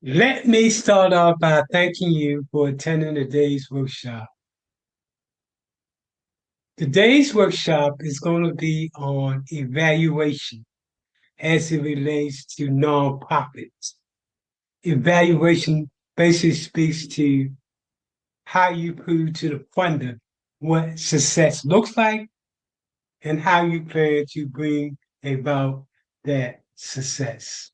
Let me start off by thanking you for attending today's workshop. Today's workshop is going to be on evaluation as it relates to nonprofits. Evaluation basically speaks to how you prove to the funder what success looks like and how you plan to bring about that success.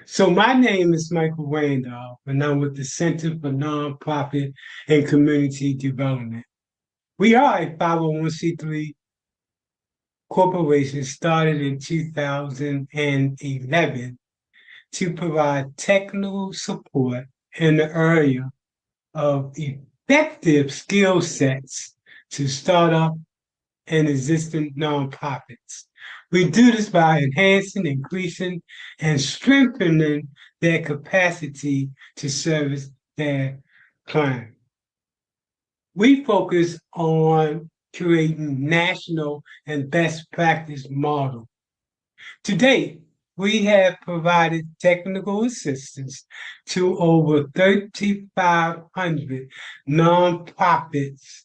So my name is Michael Randolph, and I'm with the Center for Nonprofit and Community Development. We are a 501c3 corporation started in 2011 to provide technical support in the area of effective skill sets to startup and existing nonprofits. We do this by enhancing, increasing, and strengthening their capacity to service their client. We focus on creating national and best practice model. To date, we have provided technical assistance to over 3,500 nonprofits,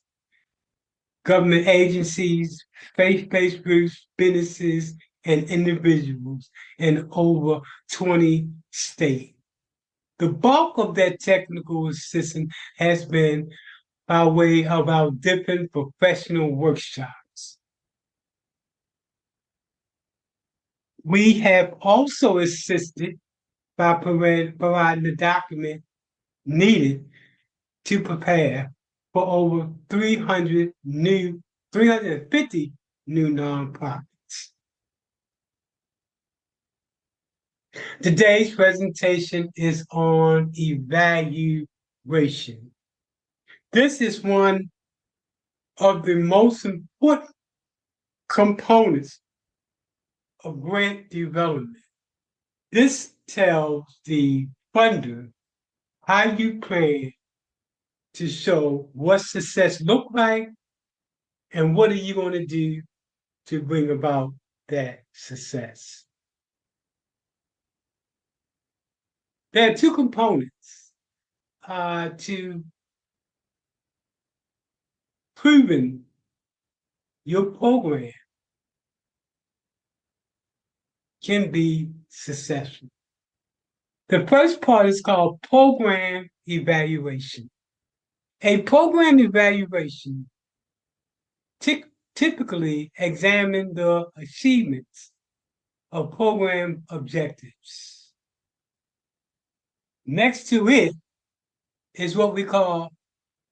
government agencies, faith-based groups, businesses, and individuals in over 20 states. The bulk of that technical assistance has been by way of our different professional workshops. We have also assisted by providing the document needed to prepare for over 350 new nonprofits. Today's presentation is on evaluation. This is one of the most important components of grant development. This tells the funder how you plan to show what success look like and what are you going to do to bring about that success. There are two components to proving your program can be successful. The first part is called program evaluation. A program evaluation typically examines the achievements of program objectives. Next to it is what we call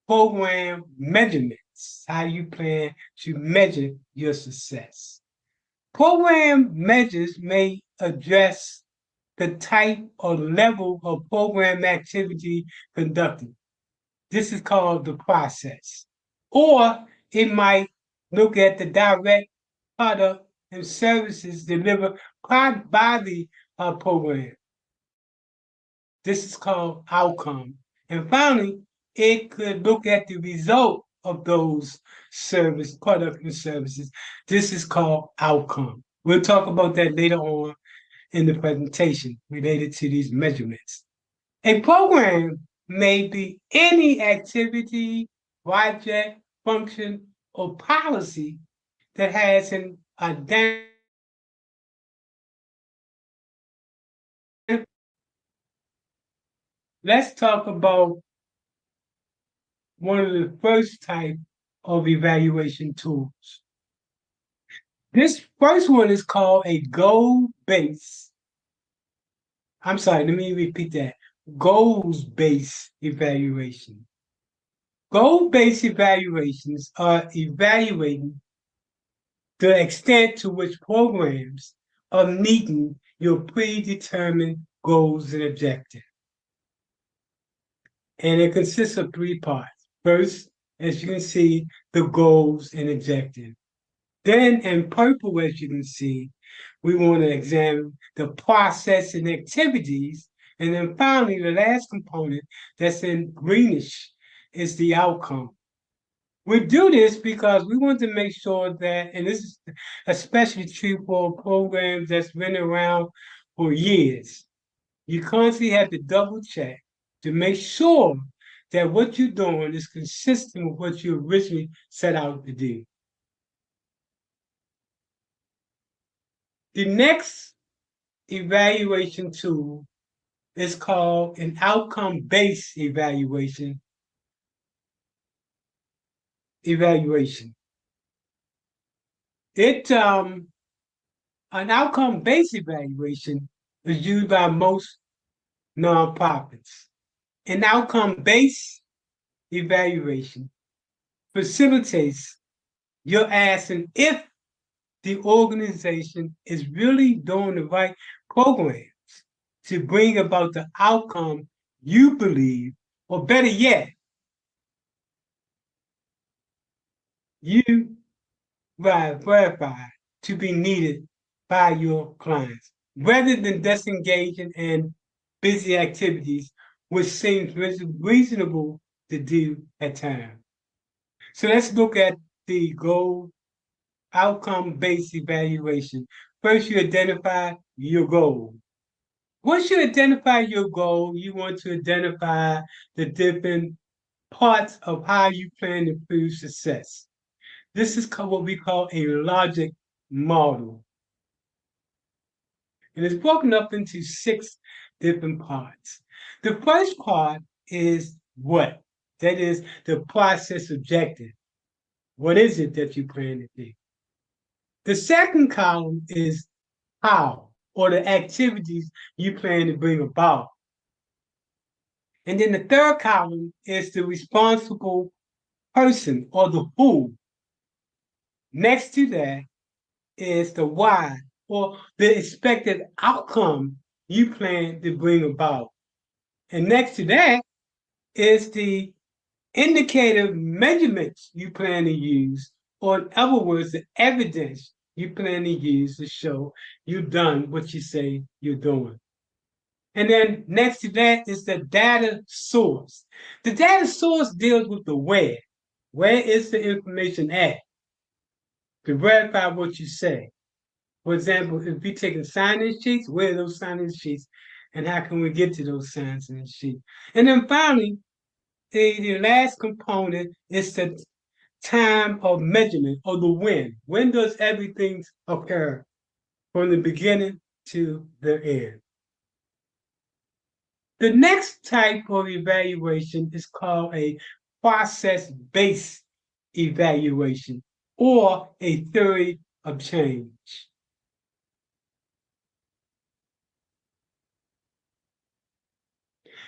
program measurements, how you plan to measure your success. Program measures may address the type or level of program activity conducted. This is called the process. Or it might look at the direct product and services delivered by the program. This is called outcome. And finally, it could look at the result of those products and services. This is called outcome. We'll talk about that later on in the presentation related to these measurements. A program may be any activity, project, function, or policy that has an identity. Let's talk about one of the first type of evaluation tools. This first one is called a goal-based. I'm sorry, let me repeat that. Goals-based evaluation. Goal-based evaluations are evaluating the extent to which programs are meeting your predetermined goals and objectives. And it consists of three parts. First, as you can see, the goals and objectives. Then in purple, as you can see, we want to examine the process and activities. And then finally, the last component that's in greenish is the outcome. We do this because we want to make sure that, and this is especially true for programs that's been around for years. You constantly have to double check to make sure that what you're doing is consistent with what you originally set out to do. The next evaluation tool is called an outcome-based evaluation. An outcome-based evaluation is used by most nonprofits. An outcome-based evaluation facilitates your asking if the organization is really doing the right programs to bring about the outcome you believe, or better yet, you verify to be needed by your clients, rather than disengaging in busy activities, which seems reasonable to do at times. So let's look at the goal outcome-based evaluation. First, you identify your goal. Once you identify your goal, you want to identify the different parts of how you plan to improve success. This is what we call a logic model. And it's broken up into 6 different parts. The first part is what? That is the process objective. What is it that you plan to do? The second column is how, or the activities you plan to bring about. And then the third column is the responsible person, or the who. Next to that is the why, or the expected outcome you plan to bring about. And next to that is the indicative measurements you plan to use, or in other words, the evidence you plan to use to show you've done what you say you're doing. And then next to that is the data source. The data source deals with the where. Where is the information at to verify what you say? For example, if we take sign-in sheets, where are those sign-in sheets, and how can we get to those sign-in sheets? And then finally, the last component is the time of measurement, or the when. When does everything occur from the beginning to the end? The next type of evaluation is called a process-based evaluation, or a theory of change.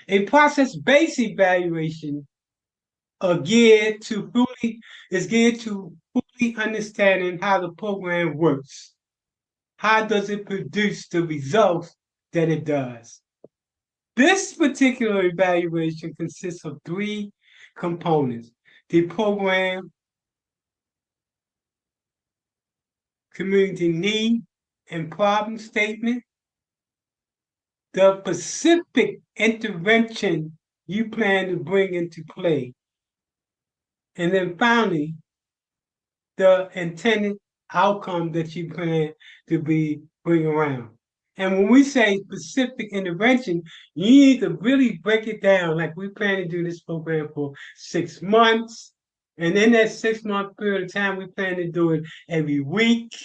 A process-based evaluation is geared to fully understanding how the program works. How does it produce the results that it does? This particular evaluation consists of 3 components: the program, community need and problem statement, the specific intervention you plan to bring into play, and then finally, the intended outcome that you plan to bring around. And when we say specific intervention, you need to really break it down. Like, we plan to do this program for 6 months. And in that 6-month period of time, we plan to do it every week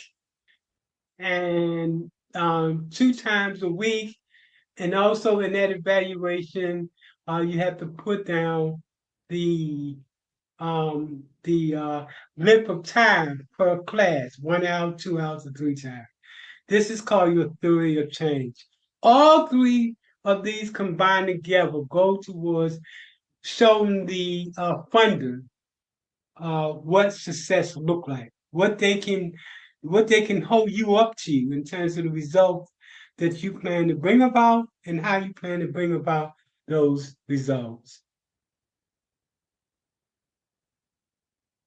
and 2 times a week. And also in that evaluation, you have to put down the length of time per class: 1 hour, 2 hours, or 3 times. This is called your theory of change. All 3 of these combined together go towards showing the funder what success look like, what they can hold you up to in terms of the results that you plan to bring about, and how you plan to bring about those results.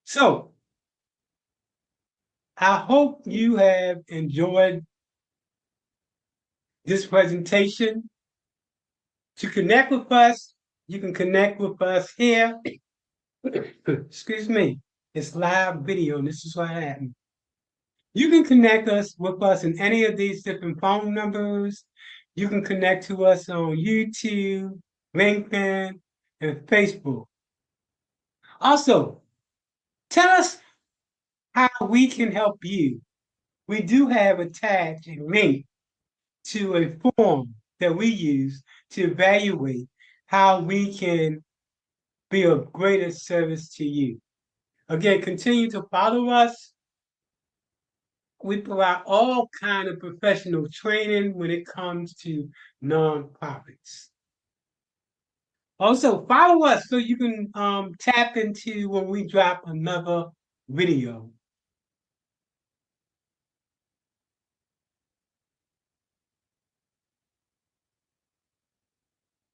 So, I hope you have enjoyed this presentation. To connect with us, you can connect with us here. Excuse me. It's live video, and this is what happened. You can connect us with us in any of these different phone numbers. You can connect to us on YouTube, LinkedIn, and Facebook. Also, tell us how we can help you. We do have attached a link to a form that we use to evaluate how we can be of greater service to you. Again, continue to follow us. We provide all kind of professional training when it comes to nonprofits. Also, follow us so you can tap into when we drop another video.